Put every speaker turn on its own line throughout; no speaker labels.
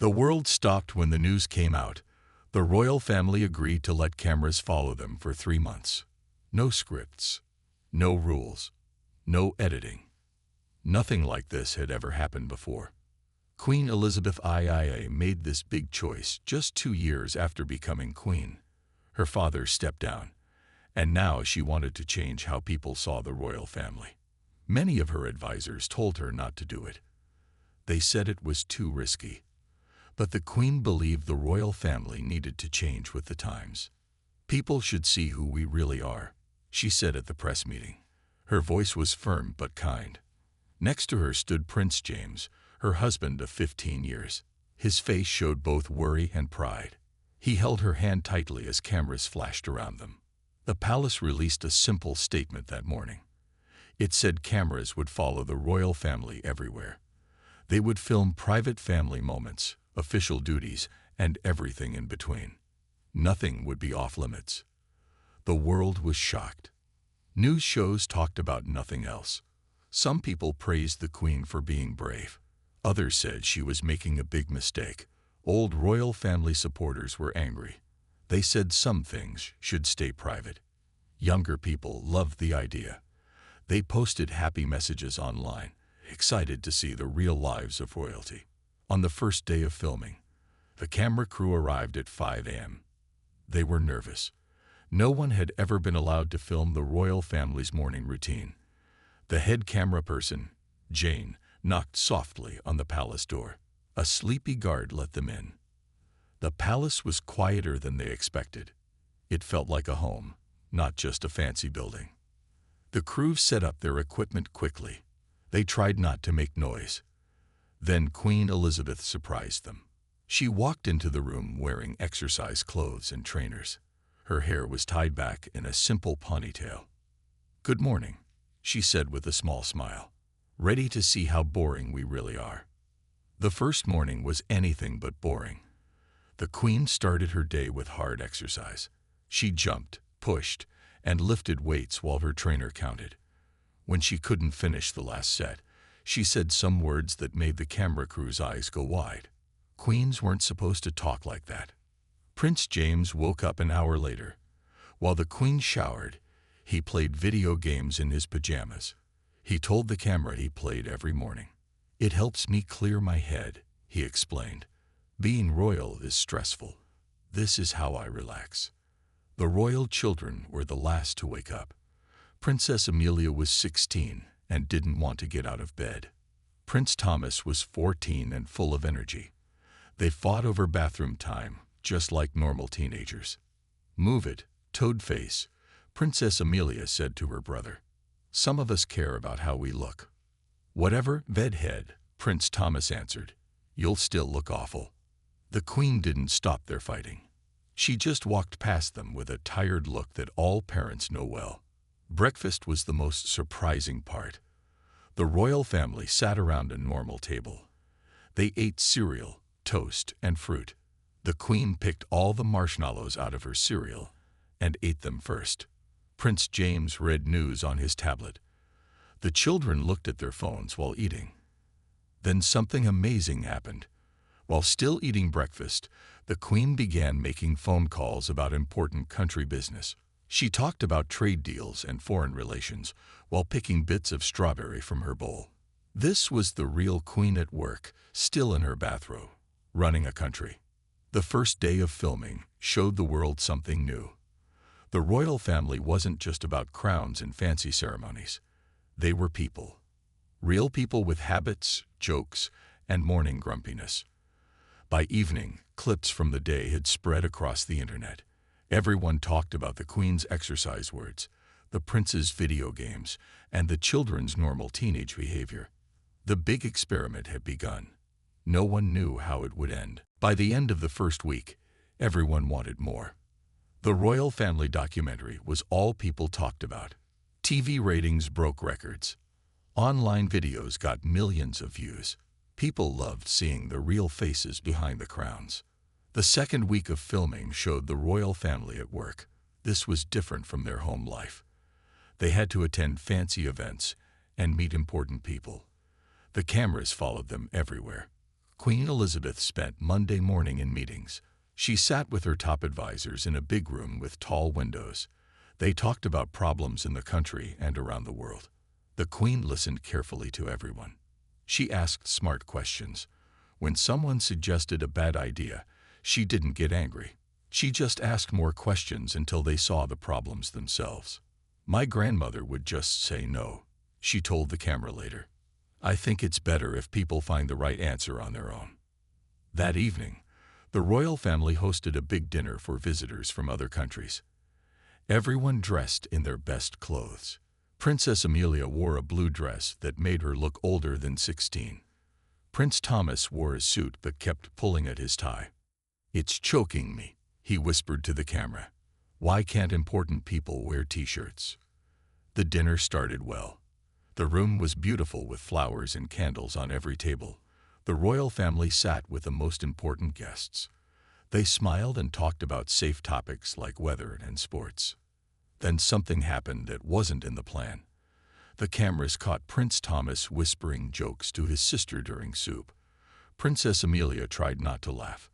The world stopped when the news came out. The royal family agreed to let cameras follow them for 3 months. No scripts, no rules, no editing. Nothing like this had ever happened before. Queen Elizabeth II made this big choice just 2 years after becoming queen. Her father stepped down, and now she wanted to change how people saw the royal family. Many of her advisors told her not to do it. They said it was too risky. But the queen believed the royal family needed to change with the times. People should see who we really are, she said at the press meeting. Her voice was firm but kind. Next to her stood Prince James, her husband of 15 years. His face showed both worry and pride. He held her hand tightly as cameras flashed around them. The palace released a simple statement that morning. It said cameras would follow the royal family everywhere. They would film private family moments, official duties, and everything in between. Nothing would be off limits. The world was shocked. News shows talked about nothing else. Some people praised the queen for being brave. Others said she was making a big mistake. Old royal family supporters were angry. They said some things should stay private. Younger people loved the idea. They posted happy messages online, excited to see the real lives of royalty. On the first day of filming, the camera crew arrived at 5 a.m. They were nervous. No one had ever been allowed to film the royal family's morning routine. The head camera person, Jane, knocked softly on the palace door. A sleepy guard let them in. The palace was quieter than they expected. It felt like a home, not just a fancy building. The crew set up their equipment quickly. They tried not to make noise. Then Queen Elizabeth surprised them. She walked into the room wearing exercise clothes and trainers. Her hair was tied back in a simple ponytail. "Good morning," she said with a small smile. "Ready to see how boring we really are." The first morning was anything but boring. The queen started her day with hard exercise. She jumped, pushed, and lifted weights while her trainer counted. When she couldn't finish the last set, she said some words that made the camera crew's eyes go wide. Queens weren't supposed to talk like that. Prince James woke up an hour later. While the queen showered, he played video games in his pajamas. He told the camera he played every morning. "It helps me clear my head," he explained. "Being royal is stressful. This is how I relax." The royal children were the last to wake up. Princess Amelia was 16 and didn't want to get out of bed. Prince Thomas was 14 and full of energy. They fought over bathroom time, just like normal teenagers. "Move it, Toadface," Princess Amelia said to her brother. "Some of us care about how we look." "Whatever, Vedhead," Prince Thomas answered. "You'll still look awful." The queen didn't stop their fighting. She just walked past them with a tired look that all parents know well. Breakfast was the most surprising part. The royal family sat around a normal table. They ate cereal, toast, and fruit. The queen picked all the marshmallows out of her cereal and ate them first. Prince James read news on his tablet. The children looked at their phones while eating. Then something amazing happened. While still eating breakfast, the queen began making phone calls about important country business. She talked about trade deals and foreign relations while picking bits of strawberry from her bowl. This was the real queen at work, still in her bathrobe, running a country. The first day of filming showed the world something new. The royal family wasn't just about crowns and fancy ceremonies. They were people. Real people with habits, jokes, and morning grumpiness. By evening, clips from the day had spread across the internet. Everyone talked about the queen's exercise words, the prince's video games, and the children's normal teenage behavior. The big experiment had begun. No one knew how it would end. By the end of the first week, everyone wanted more. The royal family documentary was all people talked about. TV ratings broke records. Online videos got millions of views. People loved seeing the real faces behind the crowns. The second week of filming showed the royal family at work. This was different from their home life. They had to attend fancy events and meet important people. The cameras followed them everywhere. Queen Elizabeth spent Monday morning in meetings. She sat with her top advisors in a big room with tall windows. They talked about problems in the country and around the world. The Queen listened carefully to everyone. She asked smart questions. When someone suggested a bad idea, she didn't get angry. She just asked more questions until they saw the problems themselves. My grandmother would just say no, she told the camera later. I think it's better if people find the right answer on their own. That evening, the royal family hosted a big dinner for visitors from other countries. Everyone dressed in their best clothes. Princess Amelia wore a blue dress that made her look older than 16. Prince Thomas wore a suit but kept pulling at his tie. "It's choking me," he whispered to the camera. "Why can't important people wear t-shirts?" The dinner started well. The room was beautiful with flowers and candles on every table. The royal family sat with the most important guests. They smiled and talked about safe topics like weather and sports. Then something happened that wasn't in the plan. The cameras caught Prince Thomas whispering jokes to his sister during soup. Princess Amelia tried not to laugh.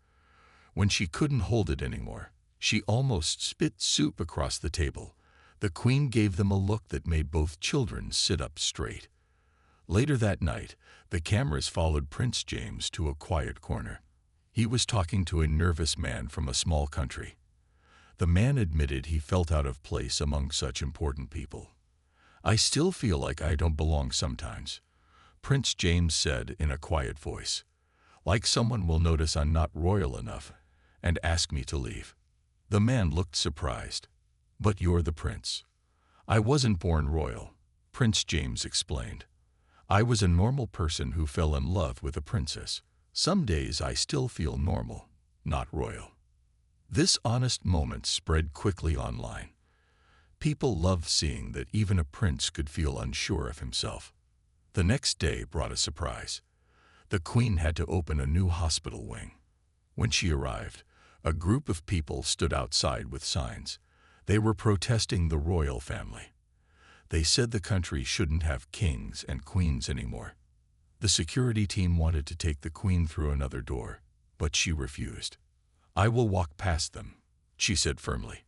When she couldn't hold it anymore, she almost spit soup across the table. The Queen gave them a look that made both children sit up straight. Later that night, the cameras followed Prince James to a quiet corner. He was talking to a nervous man from a small country. The man admitted he felt out of place among such important people. "I still feel like I don't belong sometimes," Prince James said in a quiet voice. "Like someone will notice I'm not royal enough and ask me to leave." The man looked surprised. "But you're the prince." "I wasn't born royal," Prince James explained. "I was a normal person who fell in love with a princess. Some days I still feel normal, not royal." This honest moment spread quickly online. People loved seeing that even a prince could feel unsure of himself. The next day brought a surprise. The Queen had to open a new hospital wing. When she arrived, a group of people stood outside with signs. They were protesting the royal family. They said the country shouldn't have kings and queens anymore. The security team wanted to take the Queen through another door, but she refused. "I will walk past them," she said firmly.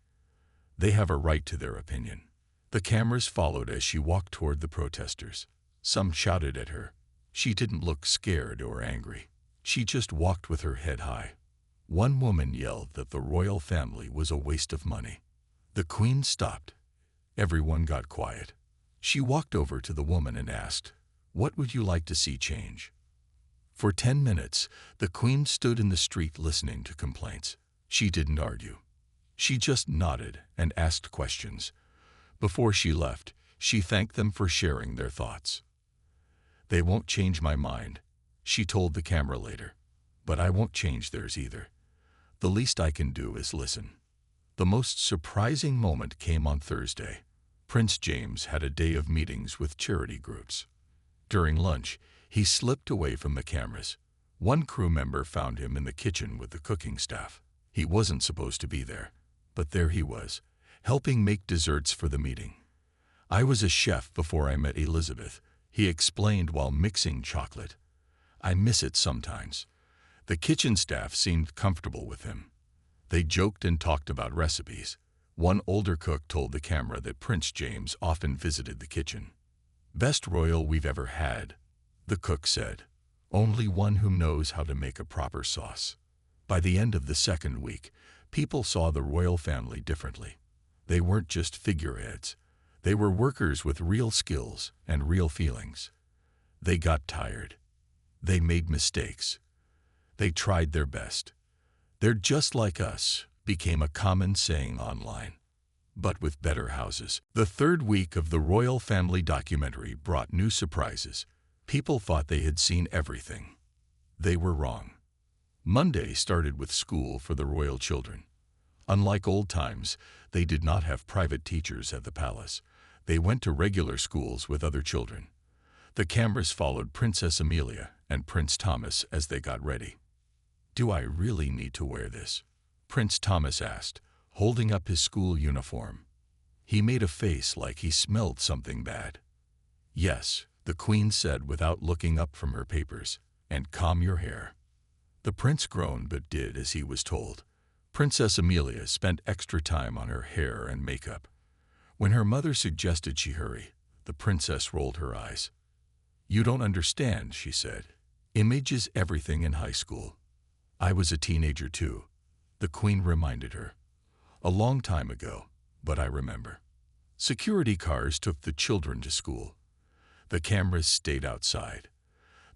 "They have a right to their opinion." The cameras followed as she walked toward the protesters. Some shouted at her. She didn't look scared or angry. She just walked with her head high. One woman yelled that the royal family was a waste of money. The Queen stopped. Everyone got quiet. She walked over to the woman and asked, "What would you like to see change?" For 10 minutes, the Queen stood in the street listening to complaints. She didn't argue. She just nodded and asked questions. Before she left, she thanked them for sharing their thoughts. "They won't change my mind," she told the camera later. "But I won't change theirs either. The least I can do is listen." The most surprising moment came on Thursday. Prince James had a day of meetings with charity groups. During lunch, he slipped away from the cameras. One crew member found him in the kitchen with the cooking staff. He wasn't supposed to be there, but there he was, helping make desserts for the meeting. "I was a chef before I met Elizabeth," he explained while mixing chocolate. "I miss it sometimes." The kitchen staff seemed comfortable with him. They joked and talked about recipes. One older cook told the camera that Prince James often visited the kitchen. "Best royal we've ever had," the cook said. "Only one who knows how to make a proper sauce." By the end of the second week, people saw the royal family differently. They weren't just figureheads. They were workers with real skills and real feelings. They got tired. They made mistakes. They tried their best. "They're just like us," became a common saying online. But with better houses. The third week of the royal family documentary brought new surprises. People thought they had seen everything. They were wrong. Monday started with school for the royal children. Unlike old times, they did not have private teachers at the palace. They went to regular schools with other children. The cameras followed Princess Amelia and Prince Thomas as they got ready. "Do I really need to wear this?" Prince Thomas asked, holding up his school uniform. He made a face like he smelled something bad. "Yes," the Queen said without looking up from her papers, "and comb your hair." The prince groaned but did as he was told. Princess Amelia spent extra time on her hair and makeup. When her mother suggested she hurry, the princess rolled her eyes. "You don't understand," she said. "Image is everything in high school." "I was a teenager too," the queen reminded her. "A long time ago, but I remember." Security cars took the children to school. The cameras stayed outside.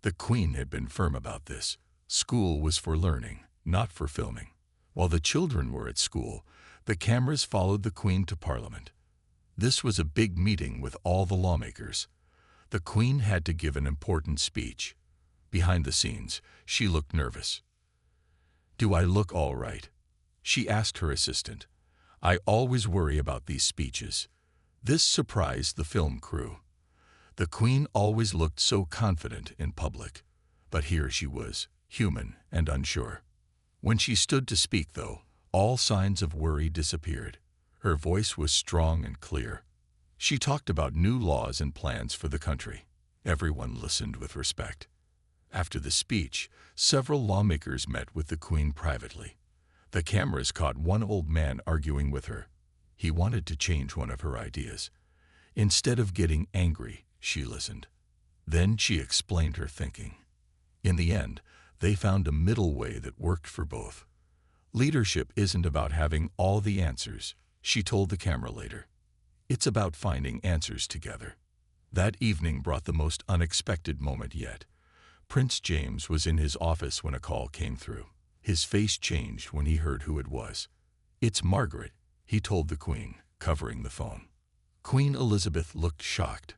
The queen had been firm about this. School was for learning, not for filming. While the children were at school, the cameras followed the queen to Parliament. This was a big meeting with all the lawmakers. The queen had to give an important speech. Behind the scenes, she looked nervous. "Do I look all right?" she asked her assistant. "I always worry about these speeches." This surprised the film crew. The queen always looked so confident in public, but here she was, human and unsure. When she stood to speak, though, all signs of worry disappeared. Her voice was strong and clear. She talked about new laws and plans for the country. Everyone listened with respect. After the speech, several lawmakers met with the queen privately. The cameras caught one old man arguing with her. He wanted to change one of her ideas. Instead of getting angry, she listened. Then she explained her thinking. In the end, they found a middle way that worked for both. "Leadership isn't about having all the answers," she told the camera later. "It's about finding answers together." That evening brought the most unexpected moment yet. Prince James was in his office when a call came through. His face changed when he heard who it was. "It's Margaret," he told the queen, covering the phone. Queen Elizabeth looked shocked.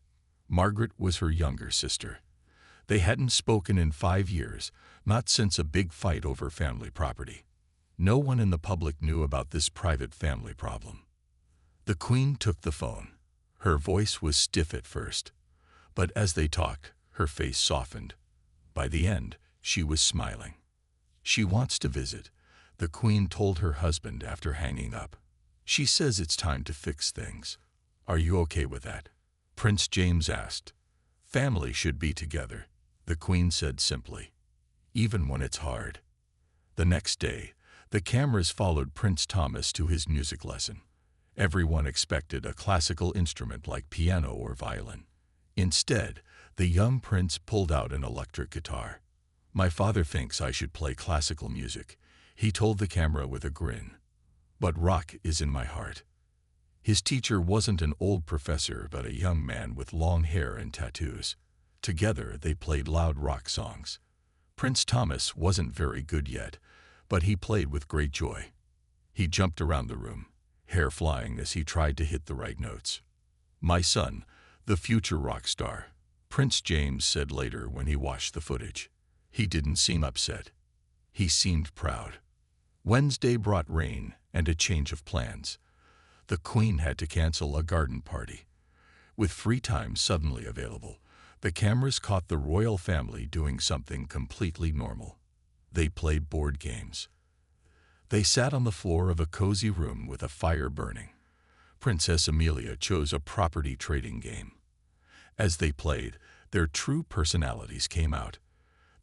Margaret was her younger sister. They hadn't spoken in 5 years, not since a big fight over family property. No one in the public knew about this private family problem. The queen took the phone. Her voice was stiff at first, but as they talked, her face softened. By the end, she was smiling. "She wants to visit," the queen told her husband after hanging up. "She says it's time to fix things. Are you okay with that?" Prince James asked. "Family should be together," the queen said simply, "even when it's hard." The next day, the cameras followed Prince Thomas to his music lesson. Everyone expected a classical instrument like piano or violin. Instead, the young prince pulled out an electric guitar. "My father thinks I should play classical music," he told the camera with a grin. "But rock is in my heart." His teacher wasn't an old professor, but a young man with long hair and tattoos. Together, they played loud rock songs. Prince Thomas wasn't very good yet, but he played with great joy. He jumped around the room, hair flying as he tried to hit the right notes. "My son, the future rock star," Prince James said later when he watched the footage. He didn't seem upset. He seemed proud. Wednesday brought rain and a change of plans. The queen had to cancel a garden party. With free time suddenly available, the cameras caught the royal family doing something completely normal. They played board games. They sat on the floor of a cozy room with a fire burning. Princess Amelia chose a property trading game. As they played, their true personalities came out.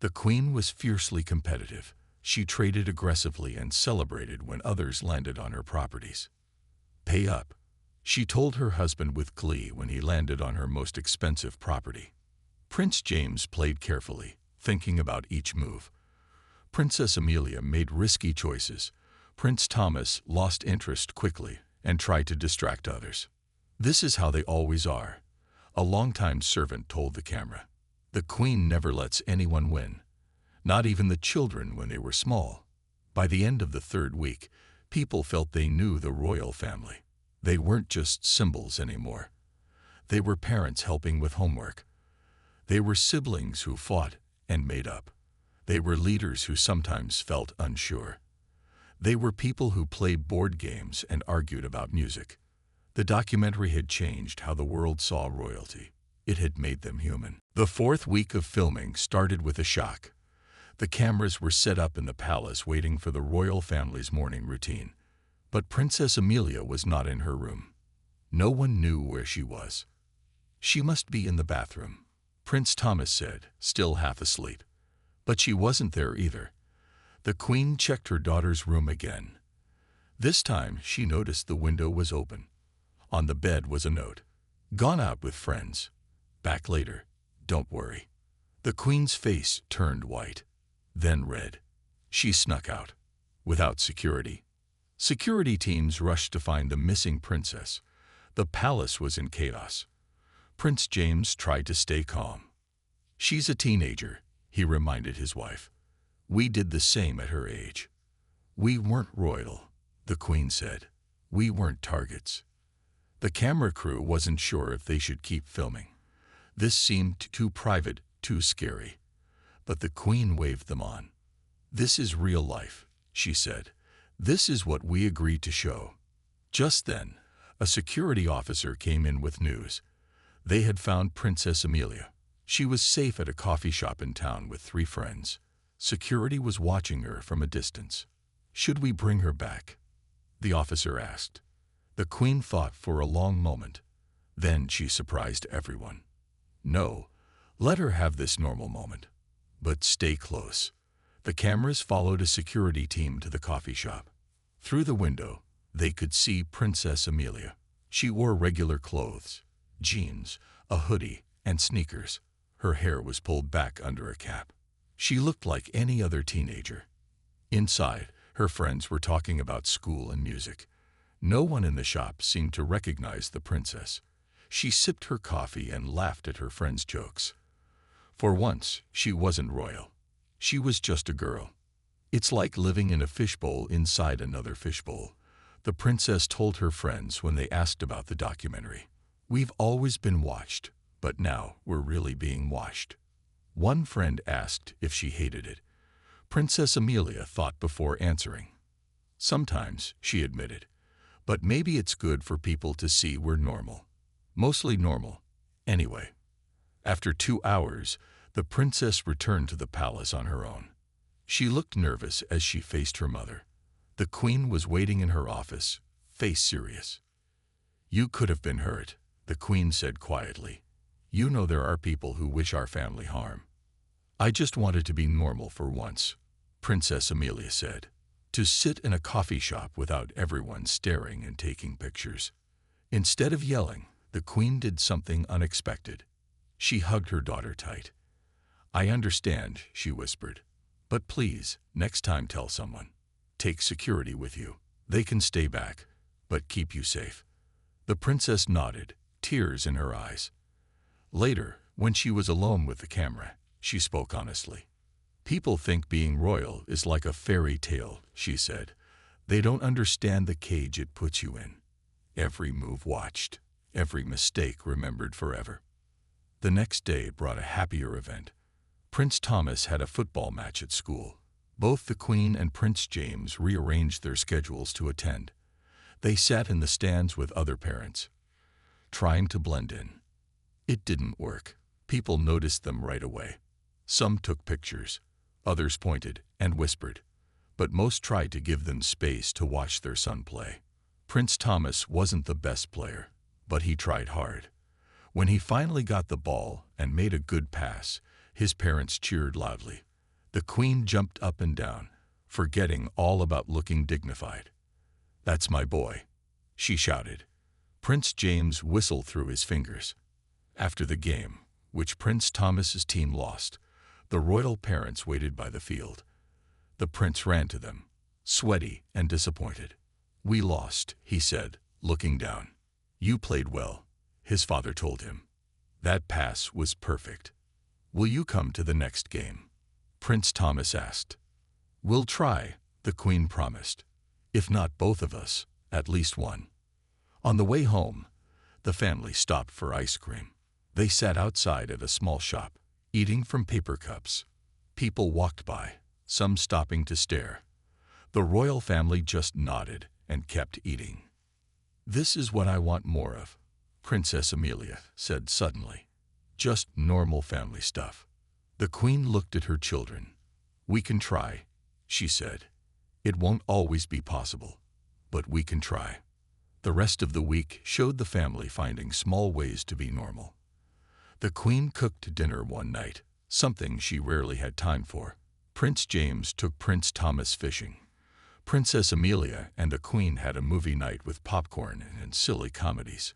The queen was fiercely competitive. She traded aggressively and celebrated when others landed on her properties. "Pay up," she told her husband with glee when he landed on her most expensive property. Prince James played carefully, thinking about each move. Princess Amelia made risky choices. Prince Thomas lost interest quickly and tried to distract others. "This is how they always are," a longtime servant told the camera. "The queen never lets anyone win, not even the children when they were small." By the end of the 3rd week, people felt they knew the royal family. They weren't just symbols anymore. They were parents helping with homework. They were siblings who fought and made up. They were leaders who sometimes felt unsure. They were people who played board games and argued about music. The documentary had changed how the world saw royalty. It had made them human. The 4th week of filming started with a shock. The cameras were set up in the palace waiting for the royal family's morning routine. But Princess Amelia was not in her room. No one knew where she was. "She must be in the bathroom," Prince Thomas said, still half asleep. But she wasn't there either. The Queen checked her daughter's room again. This time she noticed the window was open. On the bed was a note. Gone out with friends. Back later. Don't worry. The Queen's face turned white, then red. She snuck out. Without security. Security teams rushed to find the missing princess. The palace was in chaos. Prince James tried to stay calm. She's a teenager, he reminded his wife. We did the same at her age. We weren't royal, the Queen said. We weren't targets. The camera crew wasn't sure if they should keep filming. This seemed too private, too scary. But the Queen waved them on. This is real life, she said. This is what we agreed to show. Just then, a security officer came in with news. They had found Princess Amelia. She was safe at a coffee shop in town with 3 friends. Security was watching her from a distance. Should we bring her back? The officer asked. The Queen thought for a long moment. Then she surprised everyone. No, let her have this normal moment. But stay close. The cameras followed a security team to the coffee shop. Through the window, they could see Princess Amelia. She wore regular clothes, jeans, a hoodie, and sneakers. Her hair was pulled back under a cap. She looked like any other teenager. Inside, her friends were talking about school and music. No one in the shop seemed to recognize the princess. She sipped her coffee and laughed at her friends' jokes. For once, she wasn't royal. She was just a girl. It's like living in a fishbowl inside another fishbowl, the princess told her friends when they asked about the documentary. We've always been watched, but now we're really being watched. One friend asked if she hated it. Princess Amelia thought before answering. Sometimes, she admitted, but maybe it's good for people to see we're normal. Mostly normal, anyway. After 2 hours, the princess returned to the palace on her own. She looked nervous as she faced her mother. The Queen was waiting in her office, face serious. You could have been hurt, the Queen said quietly. You know there are people who wish our family harm. I just wanted to be normal for once, Princess Amelia said. To sit in a coffee shop without everyone staring and taking pictures. Instead of yelling, the Queen did something unexpected. She hugged her daughter tight. I understand, she whispered. But please, next time tell someone. Take security with you. They can stay back, but keep you safe. The princess nodded, tears in her eyes. Later, when she was alone with the camera, she spoke honestly. People think being royal is like a fairy tale, she said. They don't understand the cage it puts you in. Every move watched, every mistake remembered forever. The next day brought a happier event. Prince Thomas had a football match at school. Both the Queen and Prince James rearranged their schedules to attend. They sat in the stands with other parents, trying to blend in. It didn't work. People noticed them right away. Some took pictures, others pointed and whispered, but most tried to give them space to watch their son play. Prince Thomas wasn't the best player, but he tried hard. When he finally got the ball and made a good pass, his parents cheered loudly. The Queen jumped up and down, forgetting all about looking dignified. That's my boy, she shouted. Prince James whistled through his fingers. After the game, which Prince Thomas's team lost, the royal parents waited by the field. The prince ran to them, sweaty and disappointed. We lost, he said, looking down. You played well, his father told him. That pass was perfect. Will you come to the next game? Prince Thomas asked. We'll try, the Queen promised. If not both of us, at least one. On the way home, the family stopped for ice cream. They sat outside at a small shop, eating from paper cups. People walked by, some stopping to stare. The royal family just nodded and kept eating. This is what I want more of, Princess Amelia said suddenly. Just normal family stuff. The Queen looked at her children. We can try, she said. It won't always be possible, but we can try. The rest of the week showed the family finding small ways to be normal. The Queen cooked dinner one night, something she rarely had time for. Prince James took Prince Thomas fishing. Princess Amelia and the Queen had a movie night with popcorn and silly comedies.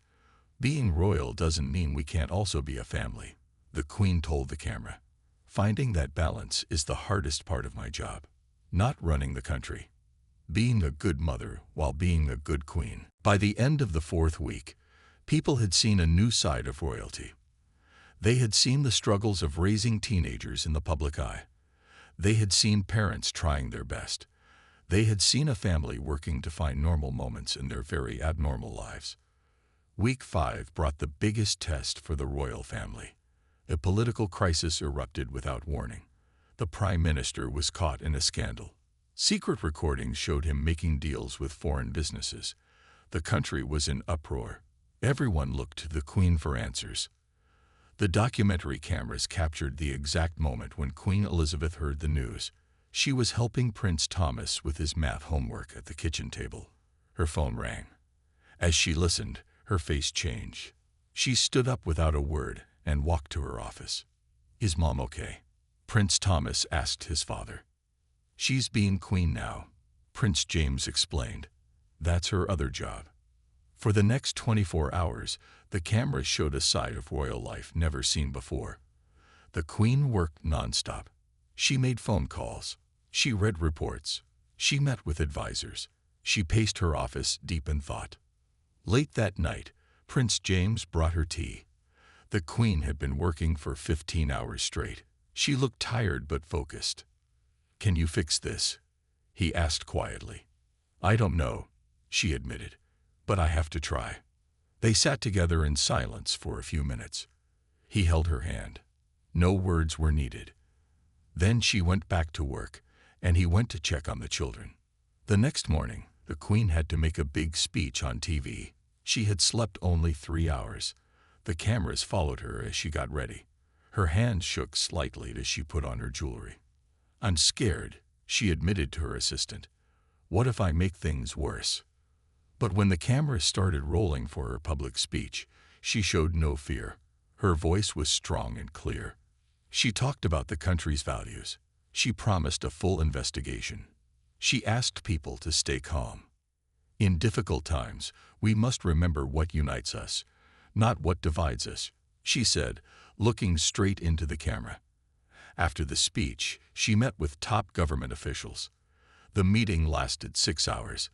Being royal doesn't mean we can't also be a family, the Queen told the camera. Finding that balance is the hardest part of my job. Not running the country. Being a good mother while being a good queen. By the end of the 4th week, people had seen a new side of royalty. They had seen the struggles of raising teenagers in the public eye. They had seen parents trying their best. They had seen a family working to find normal moments in their very abnormal lives. Week 5 brought the biggest test for the royal family. A political crisis erupted without warning. The Prime Minister was caught in a scandal. Secret recordings showed him making deals with foreign businesses. The country was in uproar. Everyone looked to the Queen for answers. The documentary cameras captured the exact moment when Queen Elizabeth heard the news. She was helping Prince Thomas with his math homework at the kitchen table. Her phone rang. As she listened, her face changed. She stood up without a word and walked to her office. "Is Mom okay?" Prince Thomas asked his father. "She's being queen now," Prince James explained. "That's her other job." For the next 24 hours, the cameras showed a side of royal life never seen before. The Queen worked nonstop. She made phone calls. She read reports. She met with advisors. She paced her office deep in thought. Late that night, Prince James brought her tea. The Queen had been working for 15 hours straight. She looked tired but focused. "Can you fix this?" he asked quietly. "I don't know," she admitted, "but I have to try." They sat together in silence for a few minutes. He held her hand. No words were needed. Then she went back to work, and he went to check on the children. The next morning, the Queen had to make a big speech on TV. She had slept only 3 hours. The cameras followed her as she got ready. Her hands shook slightly as she put on her jewelry. "I'm scared," she admitted to her assistant. "What if I make things worse?" But when the camera started rolling for her public speech, she showed no fear. Her voice was strong and clear. She talked about the country's values. She promised a full investigation. She asked people to stay calm. "In difficult times, we must remember what unites us, not what divides us," she said, looking straight into the camera. After the speech, she met with top government officials. The meeting lasted 6 hours.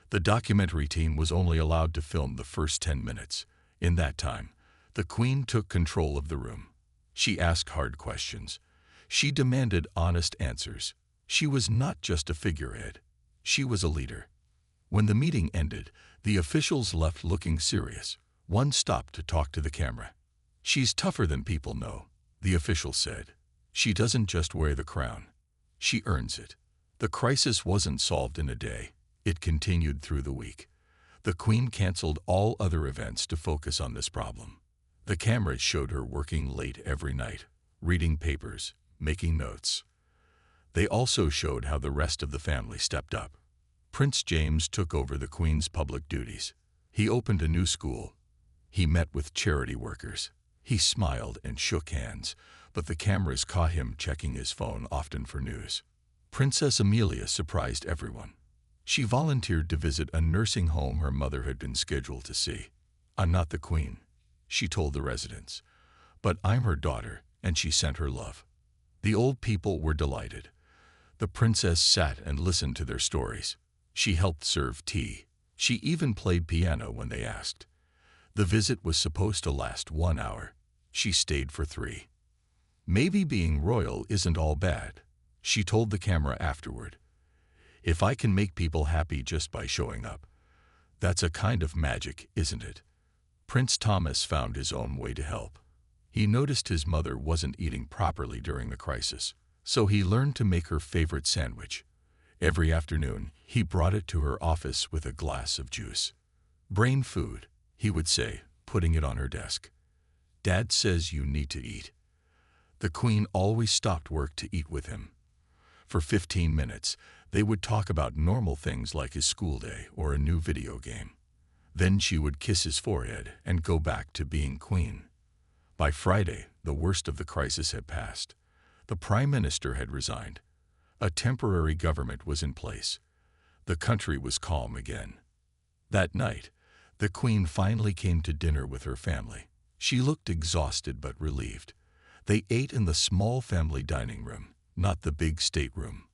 The documentary team was only allowed to film the first 10 minutes. In that time, the Queen took control of the room. She asked hard questions. She demanded honest answers. She was not just a figurehead. She was a leader. When the meeting ended, the officials left looking serious. One stopped to talk to the camera. "She's tougher than people know," the official said. "She doesn't just wear the crown. She earns it." The crisis wasn't solved in a day. It continued through the week. The Queen canceled all other events to focus on this problem. The cameras showed her working late every night, reading papers, making notes. They also showed how the rest of the family stepped up. Prince James took over the Queen's public duties. He opened a new school. He met with charity workers. He smiled and shook hands, but the cameras caught him checking his phone often for news. Princess Amelia surprised everyone. She volunteered to visit a nursing home her mother had been scheduled to see. "I'm not the Queen," she told the residents, "but I'm her daughter, and she sent her love." The old people were delighted. The princess sat and listened to their stories. She helped serve tea. She even played piano when they asked. The visit was supposed to last 1 hour. She stayed for 3. "Maybe being royal isn't all bad," she told the camera afterward. "If I can make people happy just by showing up, that's a kind of magic, isn't it?" Prince Thomas found his own way to help. He noticed his mother wasn't eating properly during the crisis, so he learned to make her favorite sandwich. Every afternoon, he brought it to her office with a glass of juice. "Brain food," he would say, putting it on her desk. "Dad says you need to eat." The Queen always stopped work to eat with him. For 15 minutes, they would talk about normal things like his school day or a new video game. Then she would kiss his forehead and go back to being queen. By Friday, the worst of the crisis had passed. The Prime Minister had resigned. A temporary government was in place. The country was calm again. That night, the Queen finally came to dinner with her family. She looked exhausted but relieved. They ate in the small family dining room, not the big stateroom.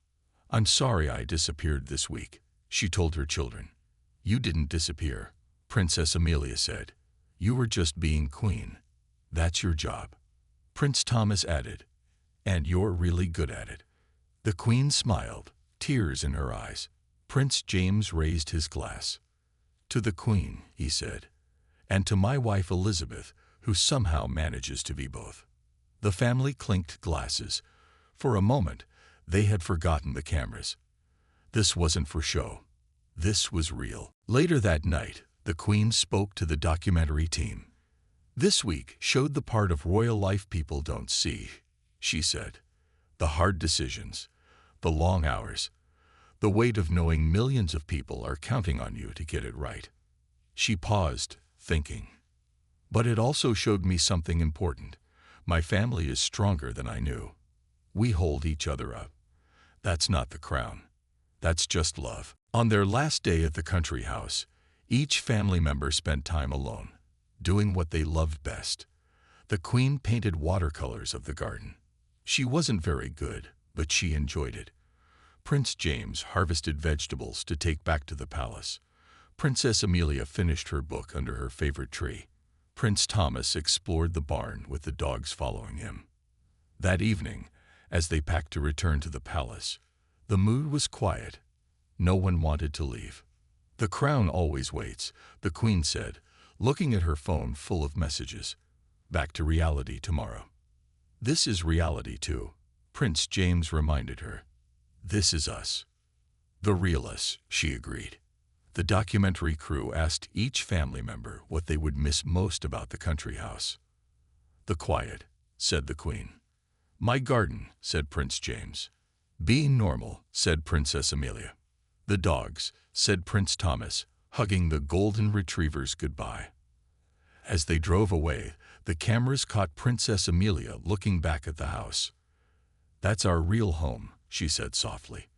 "I'm sorry I disappeared this week," she told her children. "You didn't disappear," Princess Amelia said. "You were just being queen. That's your job." Prince Thomas added, "And you're really good at it." The Queen smiled, tears in her eyes. Prince James raised his glass. "To the Queen," he said, "and to my wife Elizabeth, who somehow manages to be both." The family clinked glasses. For a moment, they had forgotten the cameras. This wasn't for show. This was real. Later that night, the Queen spoke to the documentary team. "This week showed the part of royal life people don't see," she said. "The hard decisions, the long hours, the weight of knowing millions of people are counting on you to get it right." She paused, thinking. "But it also showed me something important. My family is stronger than I knew. We hold each other up. That's not the crown. That's just love." On their last day at the country house, each family member spent time alone, doing what they loved best. The Queen painted watercolors of the garden. She wasn't very good, but she enjoyed it. Prince James harvested vegetables to take back to the palace. Princess Amelia finished her book under her favorite tree. Prince Thomas explored the barn with the dogs following him. That evening, as they packed to return to the palace, the mood was quiet. No one wanted to leave. "The crown always waits," the Queen said, looking at her phone full of messages. "Back to reality tomorrow." "This is reality too," Prince James reminded her. "This is us." "The real us," she agreed. The documentary crew asked each family member what they would miss most about the country house. "The quiet," said the Queen. "My garden," said Prince James. "Being normal," said Princess Amelia. "The dogs," said Prince Thomas, hugging the golden retrievers goodbye. As they drove away, the cameras caught Princess Amelia looking back at the house. "That's our real home," she said softly.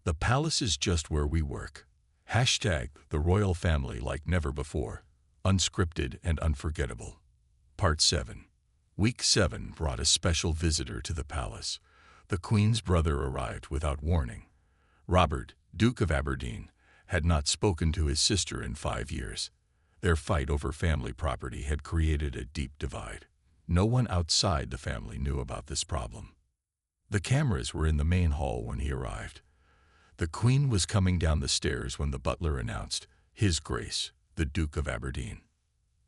"The palace is just where we work." Hashtag the royal family like never before. Unscripted and Unforgettable. Part 7. Week 7 brought a special visitor to the palace. The Queen's brother arrived without warning. Robert, Duke of Aberdeen, had not spoken to his sister in 5 years. Their fight over family property had created a deep divide. No one outside the family knew about this problem. The cameras were in the main hall when he arrived. The Queen was coming down the stairs when the butler announced, "His Grace, the Duke of Aberdeen."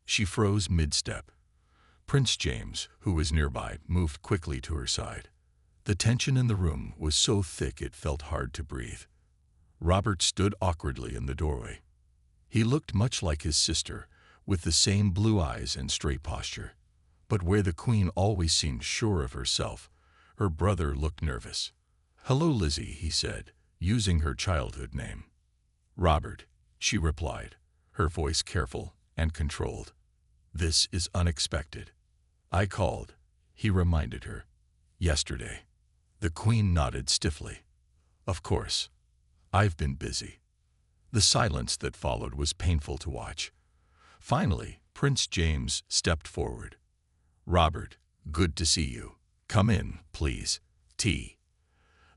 She froze mid-step. Prince James, who was nearby, moved quickly to her side. The tension in the room was so thick it felt hard to breathe. Robert stood awkwardly in the doorway. He looked much like his sister, with the same blue eyes and straight posture. But where the Queen always seemed sure of herself, her brother looked nervous. "Hello, Lizzie," he said, using her childhood name. "Robert," she replied, her voice careful and controlled. "This is unexpected." "I called," he reminded her, "yesterday." The Queen nodded stiffly. "Of course. I've been busy." The silence that followed was painful to watch. Finally, Prince James stepped forward. "Robert, good to see you. Come in, please. Tea."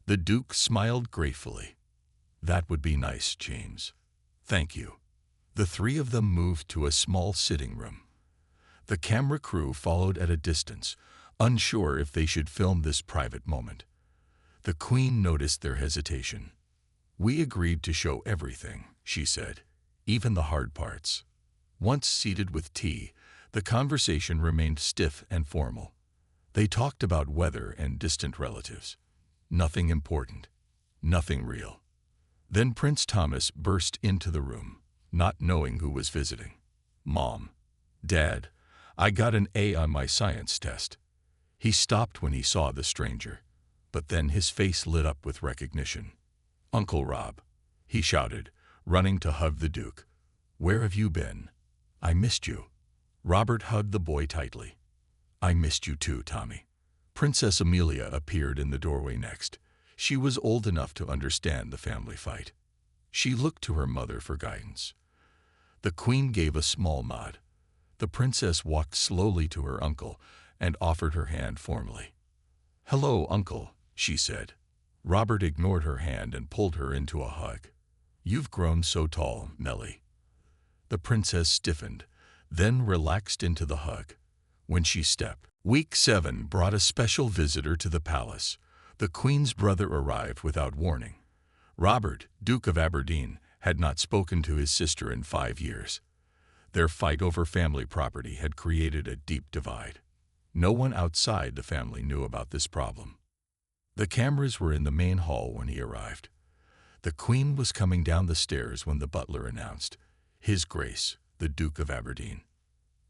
The Duke smiled gratefully. "That would be nice, James. Thank you." The three of them moved to a small sitting room. The camera crew followed at a distance, unsure if they should film this private moment. The Queen noticed their hesitation. "We agreed to show everything," she said, "even the hard parts." Once seated with tea, the conversation remained stiff and formal. They talked about weather and distant relatives. Nothing important, nothing real. Then Prince Thomas burst into the room, not knowing who was visiting. "Mom, Dad, I got an A on my science test." He stopped when he saw the stranger, but then his face lit up with recognition. "Uncle Rob," he shouted, running to hug the Duke. "Where have you been? I missed you." Robert hugged the boy tightly. "I missed you too, Tommy." Princess Amelia appeared in the doorway next. She was old enough to understand the family fight. She looked to her mother for guidance. The queen gave a small nod. The princess walked slowly to her uncle and offered her hand formally. "Hello, uncle," she said. Robert ignored her hand and pulled her into a hug. "You've grown so tall, Melly." The princess stiffened, then relaxed into the hug. When she stepped, Week 7 brought a special visitor to the palace. The queen's brother arrived without warning. Robert, Duke of Aberdeen, had not spoken to his sister in 5 years. Their fight over family property had created a deep divide. No one outside the family knew about this problem. The cameras were in the main hall when he arrived. The queen was coming down the stairs when the butler announced, "His Grace, the Duke of Aberdeen."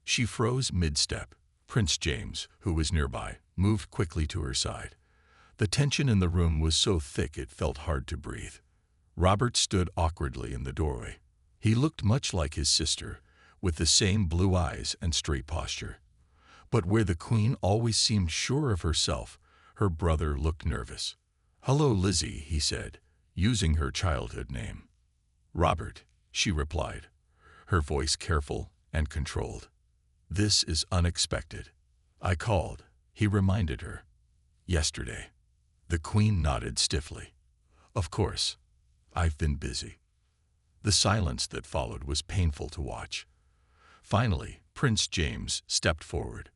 She froze mid-step. Prince James, who was nearby, moved quickly to her side. The tension in the room was so thick it felt hard to breathe. Robert stood awkwardly in the doorway. He looked much like his sister, with the same blue eyes and straight posture. But where the queen always seemed sure of herself, her brother looked nervous. "Hello, Lizzie," he said, using her childhood name. "Robert," she replied, her voice careful and controlled. "This is unexpected. I called," he reminded her. "Yesterday." The queen nodded stiffly. "Of course. I've been busy." The silence that followed was painful to watch. Finally, Prince James stepped forward.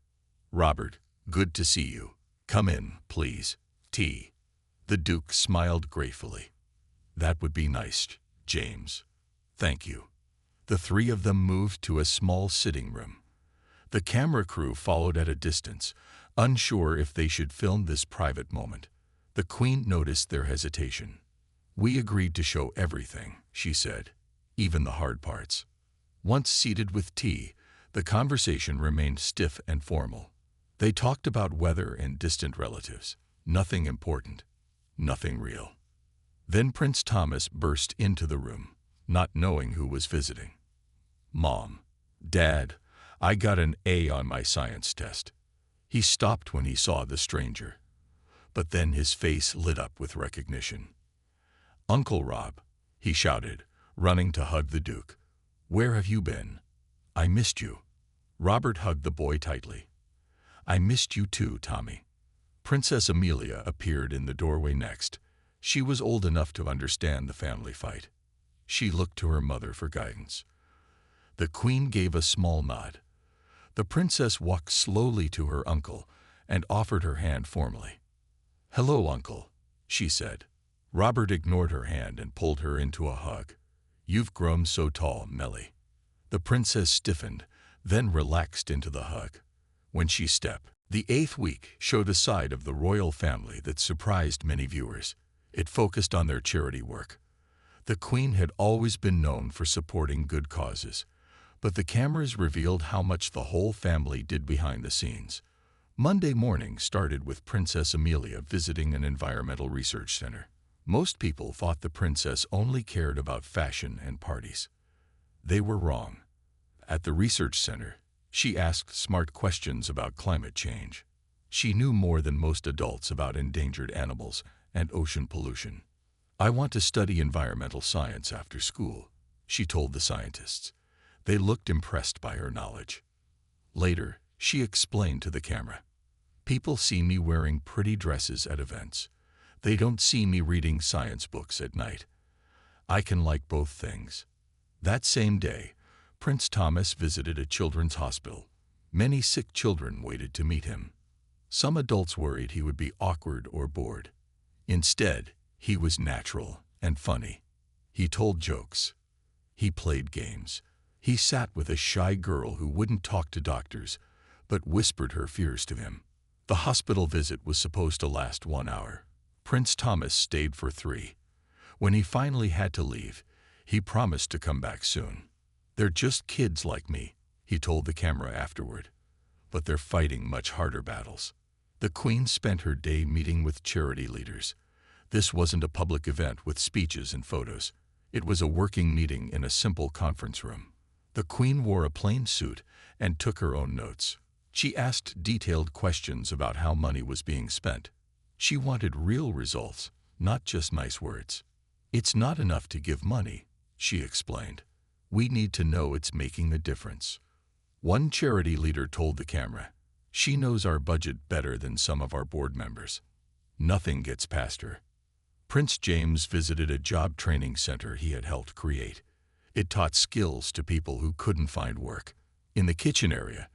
"Robert, good to see you. Come in, please. Tea." The Duke smiled gratefully. "That would be nice, James. Thank you." The three of them moved to a small sitting room. The camera crew followed at a distance, unsure if they should film this private moment. The queen noticed their hesitation. "We agreed to show everything," she said, "even the hard parts." Once seated with tea, the conversation remained stiff and formal. They talked about weather and distant relatives. Nothing important, nothing real. Then Prince Thomas burst into the room, not knowing who was visiting. "Mom, Dad, I got an A on my science test." He stopped when he saw the stranger. But then his face lit up with recognition. "Uncle Rob," he shouted, running to hug the Duke. "Where have you been? I missed you." Robert hugged the boy tightly. "I missed you too, Tommy." Princess Amelia appeared in the doorway next. She was old enough to understand the family fight. She looked to her mother for guidance. The queen gave a small nod. The princess walked slowly to her uncle and offered her hand formally. "Hello, uncle," she said. Robert ignored her hand and pulled her into a hug. "You've grown so tall, Melly." The princess stiffened, then relaxed into the hug. When she stepped, the 8th week showed a side of the royal family that surprised many viewers. It focused on their charity work. The queen had always been known for supporting good causes, but the cameras revealed how much the whole family did behind the scenes. Monday morning started with Princess Amelia visiting an environmental research center. Most people thought the princess only cared about fashion and parties. They were wrong. At the research center, she asked smart questions about climate change. She knew more than most adults about endangered animals and ocean pollution. "I want to study environmental science after school," she told the scientists. They looked impressed by her knowledge. Later, she explained to the camera, "People see me wearing pretty dresses at events. They don't see me reading science books at night. I can like both things." That same day, Prince Thomas visited a children's hospital. Many sick children waited to meet him. Some adults worried he would be awkward or bored. Instead, he was natural and funny. He told jokes. He played games. He sat with a shy girl who wouldn't talk to doctors, but whispered her fears to him. The hospital visit was supposed to last 1 hour. Prince Thomas stayed for 3. When he finally had to leave, he promised to come back soon. "They're just kids like me," he told the camera afterward. "But they're fighting much harder battles." The Queen spent her day meeting with charity leaders. This wasn't a public event with speeches and photos. It was a working meeting in a simple conference room. The Queen wore a plain suit and took her own notes. She asked detailed questions about how money was being spent. She wanted real results, not just nice words. It's not enough to give money, she explained. We need to know it's making a difference. One charity leader told the camera, she knows our budget better than some of our board members. Nothing gets past her. Prince James visited a job training center he had helped create. It taught skills to people who couldn't find work. In the kitchen area,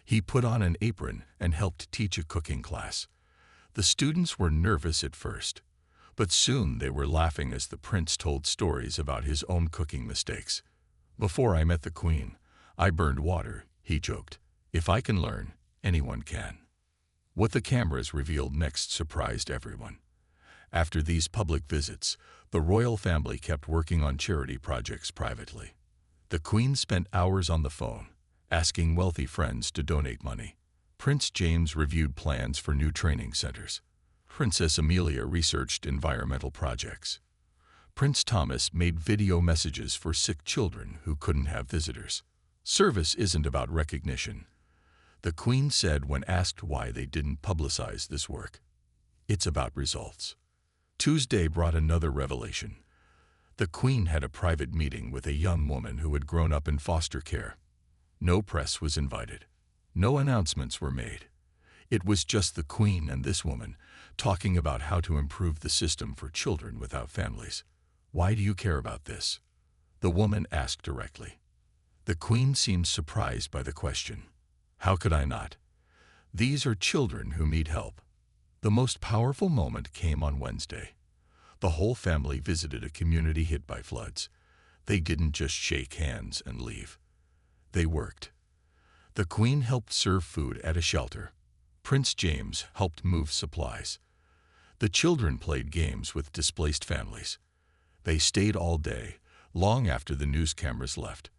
he put on an apron and helped teach a cooking class. The students were nervous at first, but soon they were laughing as the prince told stories about his own cooking mistakes. Before I met the Queen, I burned water, he joked. If I can learn, anyone can. What the cameras revealed next surprised everyone. After these public visits, the royal family kept working on charity projects privately. The Queen spent hours on the phone, asking wealthy friends to donate money. Prince James reviewed plans for new training centers. Princess Amelia researched environmental projects. Prince Thomas made video messages for sick children who couldn't have visitors. Service isn't about recognition, the Queen said when asked why they didn't publicize this work. It's about results. Tuesday brought another revelation. The Queen had a private meeting with a young woman who had grown up in foster care. No press was invited. No announcements were made. It was just the Queen and this woman talking about how to improve the system for children without families. Why do you care about this? The woman asked directly. The Queen seemed surprised by the question. How could I not? These are children who need help. The most powerful moment came on Wednesday. The whole family visited a community hit by floods. They didn't just shake hands and leave. They worked. The Queen helped serve food at a shelter. Prince James helped move supplies. The children played games with displaced families. They stayed all day, long after the news cameras left.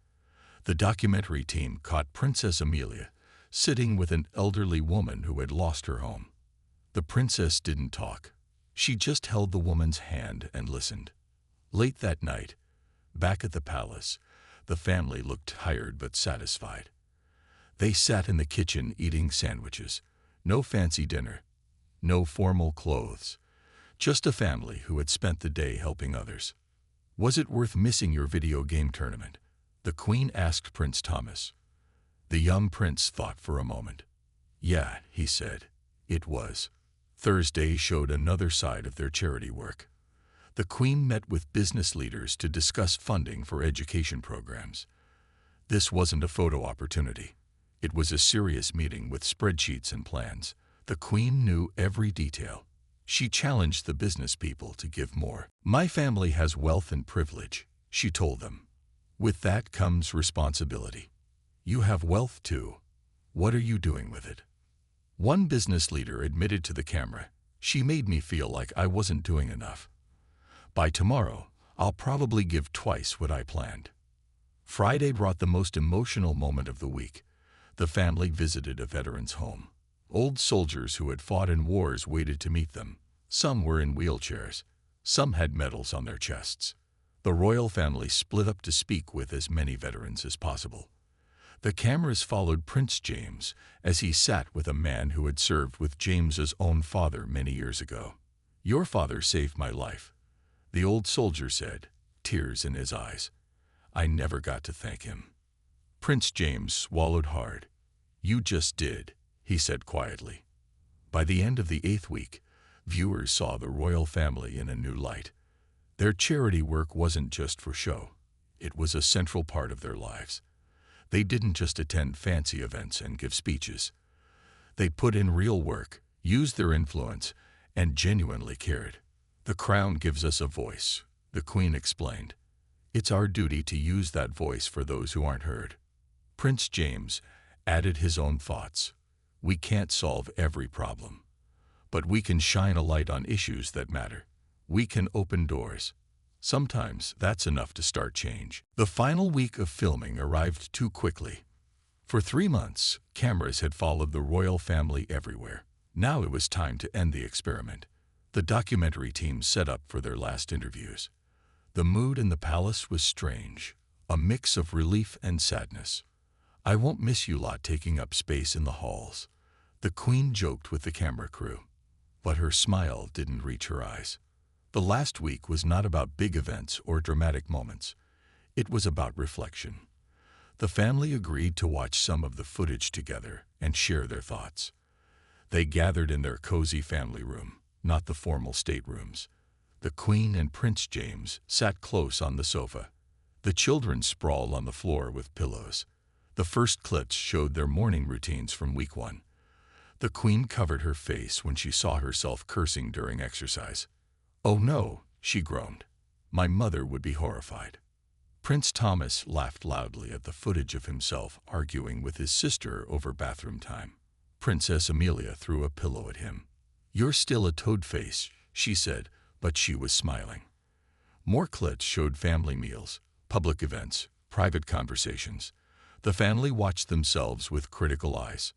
The documentary team caught Princess Amelia sitting with an elderly woman who had lost her home. The princess didn't talk. She just held the woman's hand and listened. Late that night, back at the palace, the family looked tired but satisfied. They sat in the kitchen eating sandwiches. No fancy dinner, no formal clothes, just a family who had spent the day helping others. Was it worth missing your video game tournament? The Queen asked Prince Thomas. The young prince thought for a moment. Yeah, he said, it was. Thursday showed another side of their charity work. The Queen met with business leaders to discuss funding for education programs. This wasn't a photo opportunity. It was a serious meeting with spreadsheets and plans. The Queen knew every detail. She challenged the business people to give more. My family has wealth and privilege, she told them. With that comes responsibility. You have wealth too. What are you doing with it? One business leader admitted to the camera, she made me feel like I wasn't doing enough. By tomorrow, I'll probably give twice what I planned. Friday brought the most emotional moment of the week. The family visited a veteran's home. Old soldiers who had fought in wars waited to meet them. Some were in wheelchairs. Some had medals on their chests. The royal family split up to speak with as many veterans as possible. The cameras followed Prince James as he sat with a man who had served with James's own father many years ago. Your father saved my life, the old soldier said, tears in his eyes. I never got to thank him. Prince James swallowed hard. You just did, he said quietly. By the end of the 8th week, viewers saw the royal family in a new light. Their charity work wasn't just for show. It was a central part of their lives. They didn't just attend fancy events and give speeches. They put in real work, used their influence, and genuinely cared. The crown gives us a voice, the Queen explained. It's our duty to use that voice for those who aren't heard. Prince James added his own thoughts. We can't solve every problem, but we can shine a light on issues that matter. We can open doors. Sometimes that's enough to start change. The final week of filming arrived too quickly. For 3 months, cameras had followed the royal family everywhere. Now it was time to end the experiment. The documentary team set up for their last interviews. The mood in the palace was strange, a mix of relief and sadness. I won't miss you lot taking up space in the halls, the Queen joked with the camera crew. But her smile didn't reach her eyes. The last week was not about big events or dramatic moments. It was about reflection. The family agreed to watch some of the footage together and share their thoughts. They gathered in their cozy family room, not the formal staterooms. The Queen and Prince James sat close on the sofa. The children sprawled on the floor with pillows. The first clips showed their morning routines from week 1. The Queen covered her face when she saw herself cursing during exercise. "Oh no," she groaned. "My mother would be horrified." Prince Thomas laughed loudly at the footage of himself arguing with his sister over bathroom time. Princess Amelia threw a pillow at him. "You're still a toad face," she said, but she was smiling. More clips showed family meals, public events, private conversations. The family watched themselves with critical eyes.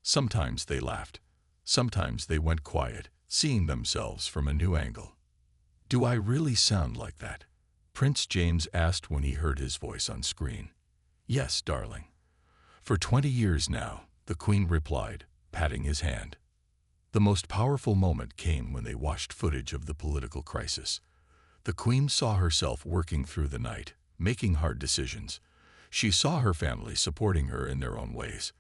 Sometimes they laughed. Sometimes they went quiet, seeing themselves from a new angle. "Do I really sound like that?" Prince James asked when he heard his voice on screen. "Yes, darling." "For 20 years now," the Queen replied, patting his hand. The most powerful moment came when they watched footage of the political crisis. The Queen saw herself working through the night, making hard decisions. She saw her family supporting her in their own ways.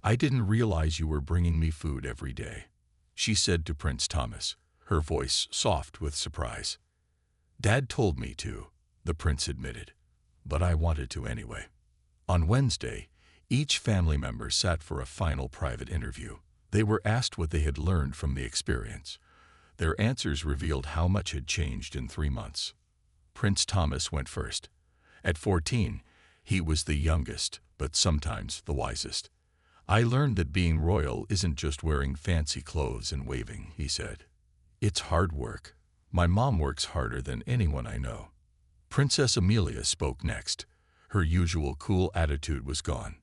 "I didn't realize you were bringing me food every day," she said to Prince Thomas, her voice soft with surprise. "Dad told me to," the prince admitted, "but I wanted to anyway." On Wednesday, each family member sat for a final private interview. They were asked what they had learned from the experience. Their answers revealed how much had changed in 3 months. Prince Thomas went first. At 14, he was the youngest, but sometimes the wisest. "I learned that being royal isn't just wearing fancy clothes and waving," he said. "It's hard work. My mom works harder than anyone I know." Princess Amelia spoke next. Her usual cool attitude was gone.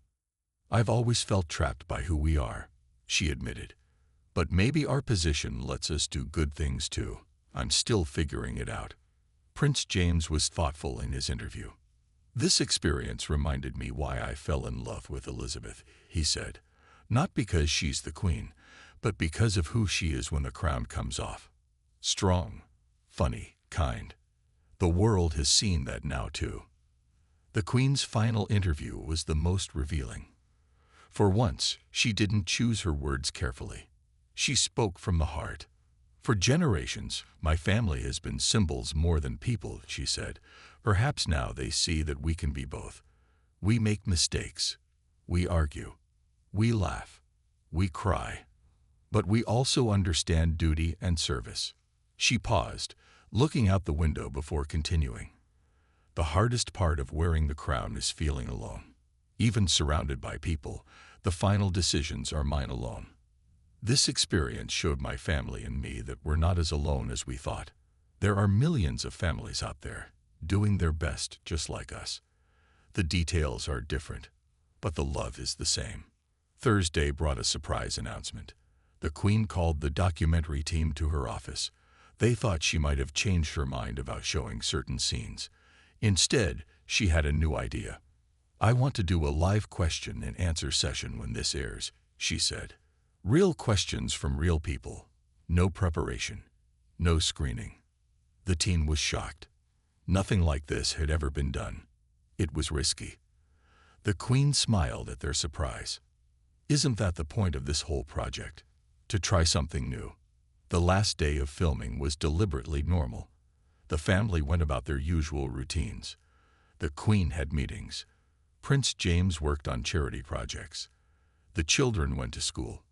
"I've always felt trapped by who we are," she admitted. "But maybe our position lets us do good things too. I'm still figuring it out." Prince James was thoughtful in his interview. "This experience reminded me why I fell in love with Elizabeth," he said. "Not because she's the Queen, but because of who she is when the crown comes off. Strong, funny, kind. The world has seen that now too." The Queen's final interview was the most revealing. For once, she didn't choose her words carefully. She spoke from the heart. "For generations, my family has been symbols more than people," she said. "Perhaps now they see that we can be both. We make mistakes. We argue. We laugh. We cry. But we also understand duty and service." She paused, looking out the window before continuing. "The hardest part of wearing the crown is feeling alone. Even surrounded by people, the final decisions are mine alone. This experience showed my family and me that we're not as alone as we thought. There are millions of families out there, doing their best just like us. The details are different, but the love is the same." Thursday brought a surprise announcement. The Queen called the documentary team to her office. They thought she might have changed her mind about showing certain scenes. Instead, she had a new idea. "I want to do a live question and answer session when this airs," she said. "Real questions from real people. No preparation. No screening." The team was shocked. Nothing like this had ever been done. It was risky. The Queen smiled at their surprise. "Isn't that the point of this whole project? To try something new." The last day of filming was deliberately normal. The family went about their usual routines. The Queen had meetings. Prince James worked on charity projects. The children went to school.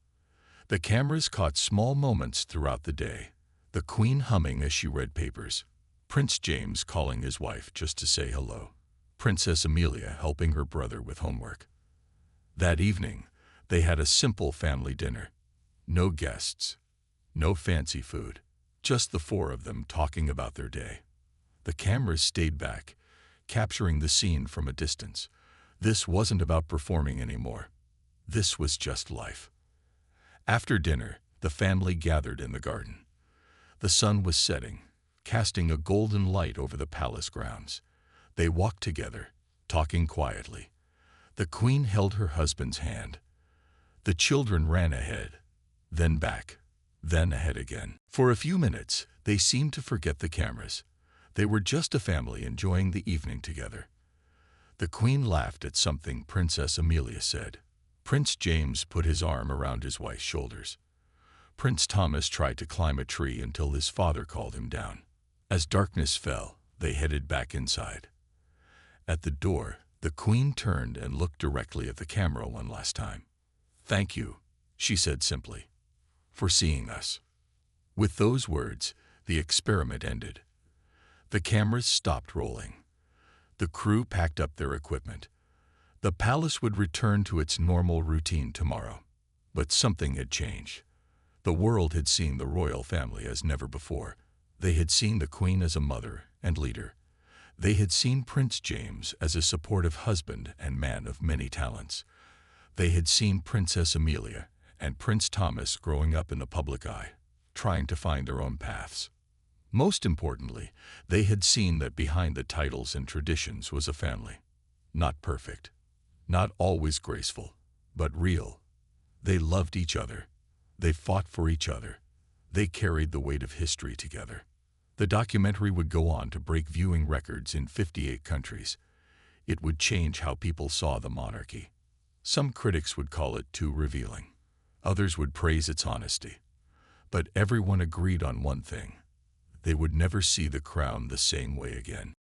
The cameras caught small moments throughout the day. The Queen humming as she read papers. Prince James calling his wife just to say hello. Princess Amelia helping her brother with homework. That evening, they had a simple family dinner. No guests. No fancy food. Just the 4 of them talking about their day. The cameras stayed back, capturing the scene from a distance. This wasn't about performing anymore. This was just life. After dinner, the family gathered in the garden. The sun was setting, casting a golden light over the palace grounds. They walked together, talking quietly. The Queen held her husband's hand. The children ran ahead, then back, then ahead again. For a few minutes, they seemed to forget the cameras. They were just a family enjoying the evening together. The Queen laughed at something Princess Amelia said. Prince James put his arm around his wife's shoulders. Prince Thomas tried to climb a tree until his father called him down. As darkness fell, they headed back inside. At the door, the Queen turned and looked directly at the camera one last time. "Thank you," she said simply, "for seeing us." With those words, the experiment ended. The cameras stopped rolling. The crew packed up their equipment. The palace would return to its normal routine tomorrow. But something had changed. The world had seen the royal family as never before. They had seen the Queen as a mother and leader. They had seen Prince James as a supportive husband and man of many talents. They had seen Princess Amelia and Prince Thomas growing up in the public eye, trying to find their own paths. Most importantly, they had seen that behind the titles and traditions was a family. Not perfect, not always graceful, but real. They loved each other. They fought for each other. They carried the weight of history together. The documentary would go on to break viewing records in 58 countries. It would change how people saw the monarchy. Some critics would call it too revealing. Others would praise its honesty. But everyone agreed on one thing: they would never see the crown the same way again.